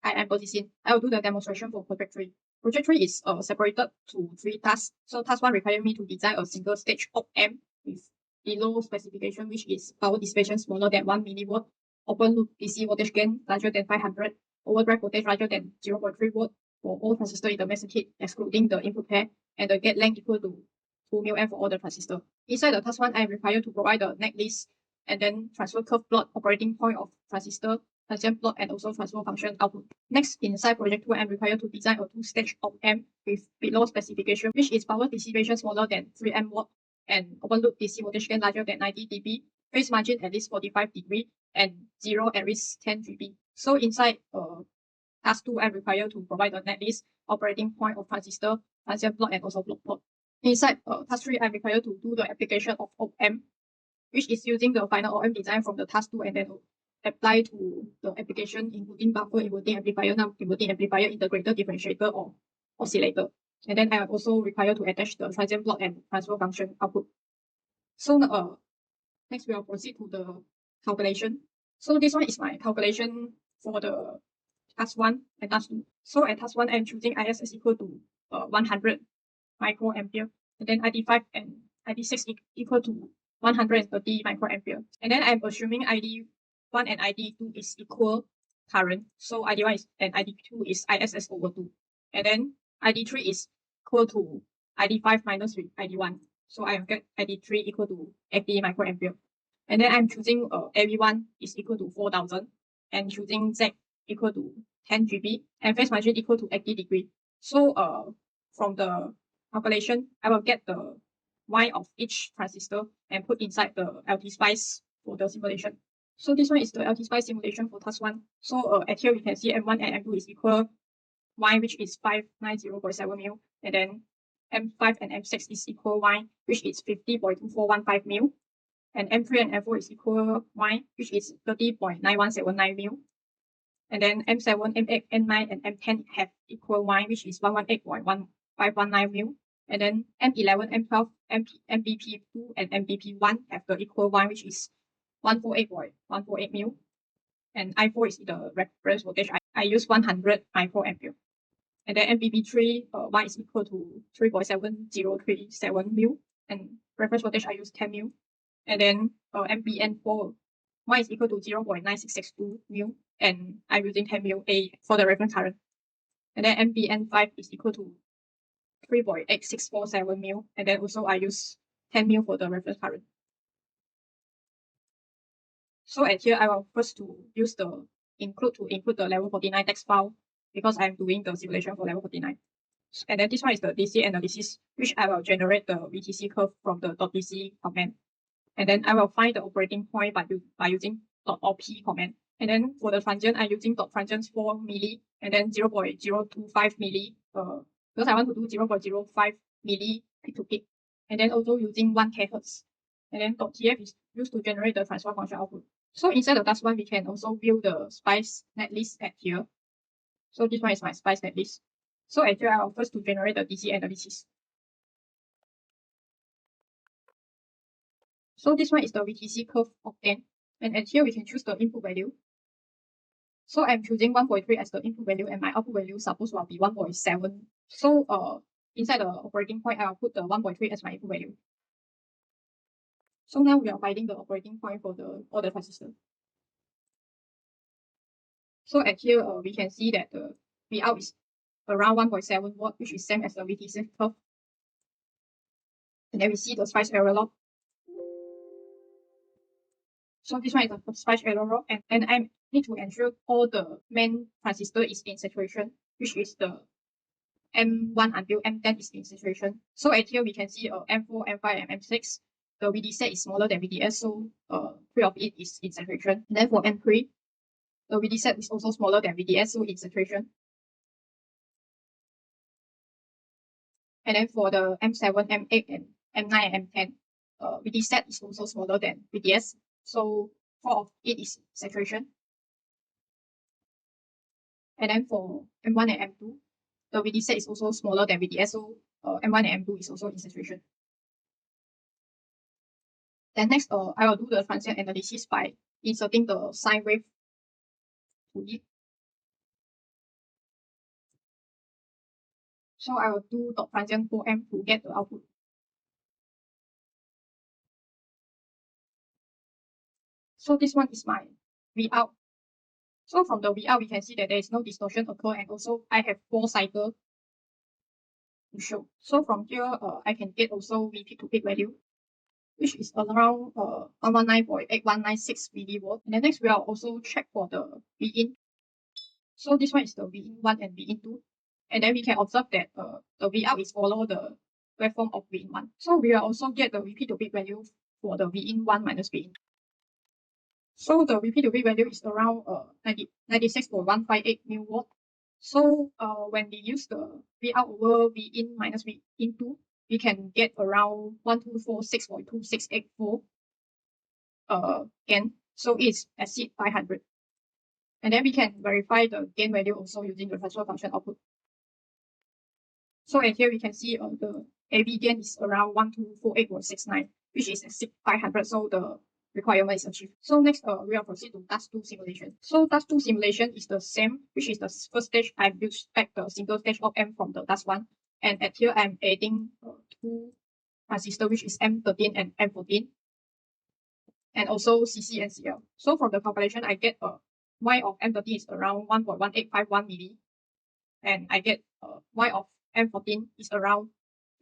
I am Goh Zee Xin. I will do the demonstration for project 3. Project 3 is separated to 3 tasks. So task 1 requires me to design a single stage op-amp with below specification, which is power dissipation smaller than 1 milliwatt, open loop DC voltage gain larger than 500, overdrive voltage larger than 0.3 volt for all transistors in the main circuit, excluding the input pair, and the gate length equal to 2 μm for all the transistors. Inside the task 1, I am required to provide the netlist and then transfer curve plot, operating point of transistor, transient plot, and also transfer function output. Next, inside project 2, I am required to design a 2-stage op-amp with below specification, which is power dissipation smaller than 3 mW and open loop DC voltage gain larger than 90 dB, phase margin at least 45 degree, and 0 at risk 10 dB. So inside task 2, I'm required to provide a netlist, operating point of transistor, transient plot, and also block plot. Inside task 3, I'm required to do the application of op-amp, which is using the final op-amp design from the task 2 and then apply to the application, including buffer, inverting amplifier, non-inverting amplifier, integrator, differentiator, or oscillator. And then I am also required to attach the transient plot and transfer function output. So next we will proceed to the calculation. So this one is my calculation for the task 1 and task 2. So at task 1, I'm choosing IS is equal to 100 microampere, and then ID5 and ID6 equal to 130 microampere. And then I'm assuming ID1 and ID2 is equal current. So ID1 is and ID2 is ISS over 2. And then ID3 is equal to ID5 minus ID1. So I get ID3 equal to 80 microampere. And then I'm choosing AV1 is equal to 4000 and choosing Z equal to 10 GB and phase margin equal to 80 degree. So from the calculation, I will get the Y of each transistor and put inside the LT-SPICE for the simulation. So this one is the LT-SPICE simulation for task 1. So at here we can see M1 and M2 is equal Y, which is 590.7 mil, and then M5 and M6 is equal Y, which is 50.2415 mil, and M3 and M4 is equal Y, which is 30.9179 mil, and then M7, M8, M9, and M10 have equal Y, which is 118.1519 mil, and then M11, M12, MBP2, and MBP1 have the equal Y, which is 148.148 mil, and I4 is the reference voltage. I use 100 microampere. And then MBP3, Y is equal to 3.7037 mil, and reference voltage I use 10 mil. And then MBN4, Y is equal to 0.9662 mil, and I'm using 10 mil A for the reference current. And then MBN5 is equal to 3.8647 mil, and then also I use 10 mil for the reference current. So at here, I will first to use the include the level 49 text file because I'm doing the simulation for level 49. And then this one is the DC analysis, which I will generate the VTC curve from the .dc command. And then I will find the operating point by using .op command. And then for the transient, I'm using .transient 4 milli and then 0.025 milli because I want to do 0.05 milli peak to peak. And then also using 1 kHz. And then .tf is used to generate the transfer function output. So inside the task 1, we can also view the SPICE netlist at here. So this one is my SPICE netlist. So at here, I will first to generate the DC analysis. So this one is the VTC curve of 10. And at here, we can choose the input value. So I'm choosing 1.3 as the input value, and my output value supposed to be 1.7. So inside the operating point, I will put the 1.3 as my input value. So now we are finding the operating point for all the transistors. So at here, we can see that the Vout is around 1.7 watt, which is same as the VTC curve. And then we see the SPICE error log. So this one is the SPICE error log, and I need to ensure all the main transistor is in saturation, which is the M1 until M10 is in saturation. So at here, we can see M4, M5, and M6. The VD set is smaller than VDS, so 3 of it is in saturation. And then for M3, the VD set is also smaller than VDS, so in saturation. And then for the M7, M8, and M9 and M10, VD set is also smaller than VDS, so 4 of it is saturation. And then for M1 and M2, the VD set is also smaller than VDS, so M1 and M2 is also in saturation. Then next, I will do the transient analysis by inserting the sine wave to it. So I will do dot transient for M to get the output. So this one is my V out. So from the V out, we can see that there is no distortion occur, and also I have 4 cycles to show. So from here, I can get also V peak to peak value, which is around 119.8196 millivolt. And then next, we will also check for the V in. So this one is the V in 1 and V in 2. And then we can observe that the V out is follow the waveform of V in 1. So we will also get the VP to peak value for the V in 1 minus V in. So the VP to peak value is around 96.158 milliwatt. So when we use the V out over V in minus V in 2, we can get around 1246.2684 gain. So it's exceed 500. And then we can verify the gain value also using the transfer function output. So and here we can see the AV gain is around 1248.69, which is exceed 500. So the requirement is achieved. So next, we will proceed to task 2 simulation. So task 2 simulation is the same, which is the first stage. I built back the single stage op amp from the task 1. And at here, I'm adding 2 transistors, which is M13 and M14. And also CC and CL. So from the calculation, I get Y of M13 is around 1.1851 milli. And I get Y of M14 is around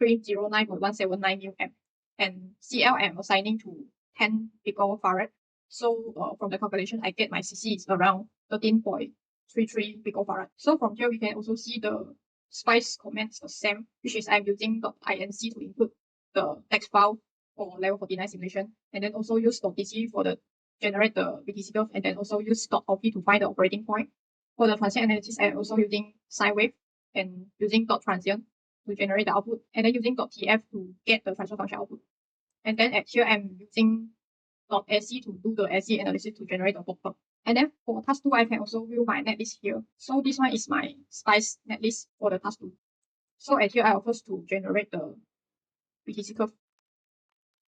309.179 mil amp. And CL I'm assigning to 10 picofarad. So from the calculation, I get my CC is around 13.33 picofarad. So from here, we can also see the spice comments the same, which is I'm using .inc to input the text file for level 49 simulation, and then also use .tc for the generate the VTC curve, and then also use .op to find the operating point. For the transient analysis, I'm also using sine wave and using .transient to generate the output, and then using .tf to get the transfer function output. And then at here, I'm using .sc to do the SC analysis to generate the buffer. And then for task 2, I can also view my netlist here. So this one is my spice netlist for the task 2. So at here, I will first to generate the VTC curve.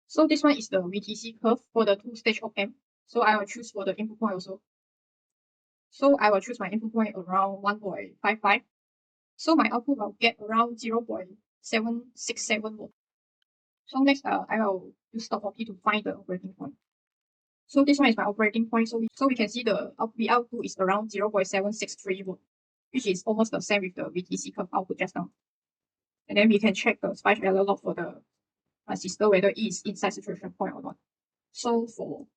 So this one is the VTC curve for the 2-stage op amp. So I will choose for the input point also. So I will choose my input point around 1.55. So my output will get around 0.767 volt. So next, I will use .op to find the operating point. So this one is my operating point. So we can see the Vout2 is around 0.763 volt, which is almost the same with the VTC curve output just now. And then we can check the spice error log for the transistor whether it is inside saturation point or not. So for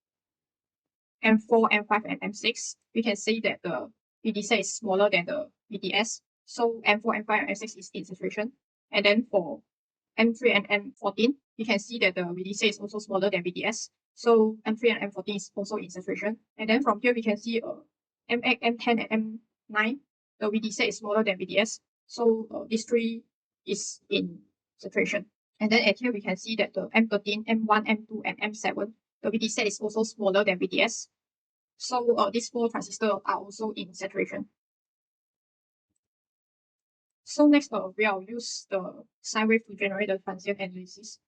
M4, M5, and M6, we can see that the VDC is smaller than the VDS. So M4, M5, and M6 is in saturation. And then for M3 and M14, we can see that the VDC is also smaller than VDS. So M3 and M14 is also in saturation. And then from here, we can see M8, M10, and M9, the VDC is smaller than VDS. So these 3 is in saturation. And then at here, we can see that the M13, M1, M2, and M7, the VDC is also smaller than VDS. So these 4 transistors are also in saturation. So next, we will use the sine wave to generate the transient analysis.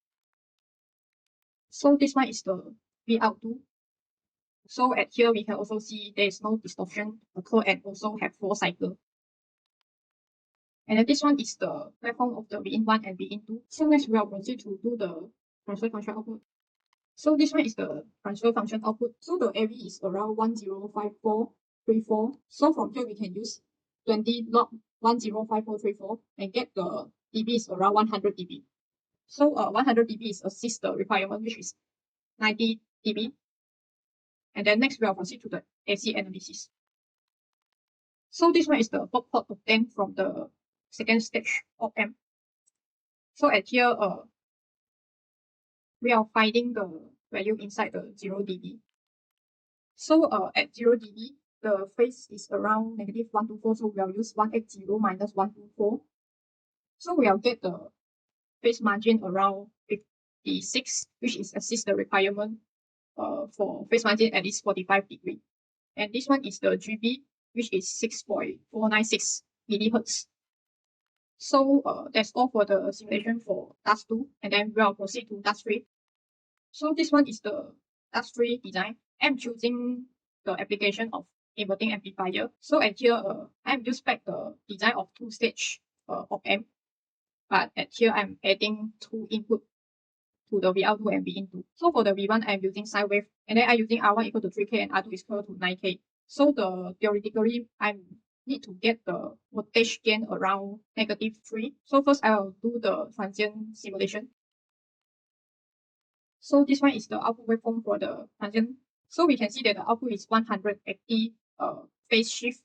So this one is the Vout2. So at here, we can also see there is no distortion occur and also have 4 cycles. And then this one is the waveform of the V-in1 and V-in2. So next, we will proceed to do the transfer function output. So this one is the transfer function output. So the AV is around 105434. So from here, we can use 20 log 105434 and get the dB is around 100 dB. So 100 dB is assist the requirement, which is 90 dB. And then next, we will proceed to the AC analysis. So this one is the pop plot obtained from the second stage op amp. So at here, we are finding the value inside the 0 dB. So at 0 dB, the phase is around negative 124. So we will use 180 minus 124. So we will get the phase margin around 56, which is assist the requirement for phase margin at least 45 degree. And this one is the GB, which is 6.496 millihertz. So that's all for the simulation for task 2, and then we'll proceed to task 3. So this one is the task 3 design. I'm choosing the application of inverting amplifier. So at here, I'm just back the design of 2-stage op amp. but at here I'm adding two input to the V2 and V-in2. So for the V1, I'm using sine wave, and then I'm using R1 equal to 3K and R2 is equal to 9K. So theoretically, I need to get the voltage gain around -3. So first I'll do the transient simulation. So this one is the output waveform for the transient. So we can see that the output is 180 phase shift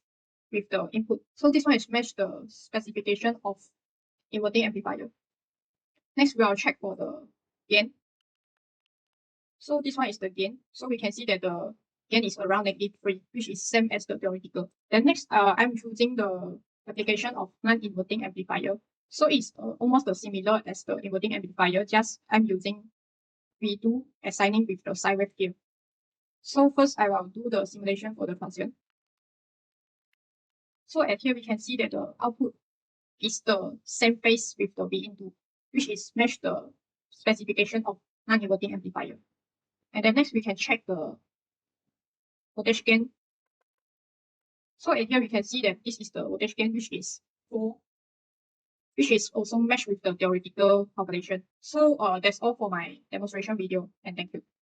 with the input. So this one is match the specification of inverting amplifier. Next, we'll check for the gain. So this one is the gain. So we can see that the gain is around -3, which is same as the theoretical. Then next, I'm choosing the application of non-inverting amplifier. So it's almost similar as the inverting amplifier, just I'm using V2 assigning with the sine wave here. So first, I will do the simulation for the transient. So at here, we can see that the output is the same phase with the V-in2, which is match the specification of non-inverting amplifier. And then next, we can check the voltage gain. So in here, we can see that this is the voltage gain, which is 4, which is also matched with the theoretical calculation. So that's all for my demonstration video, and thank you.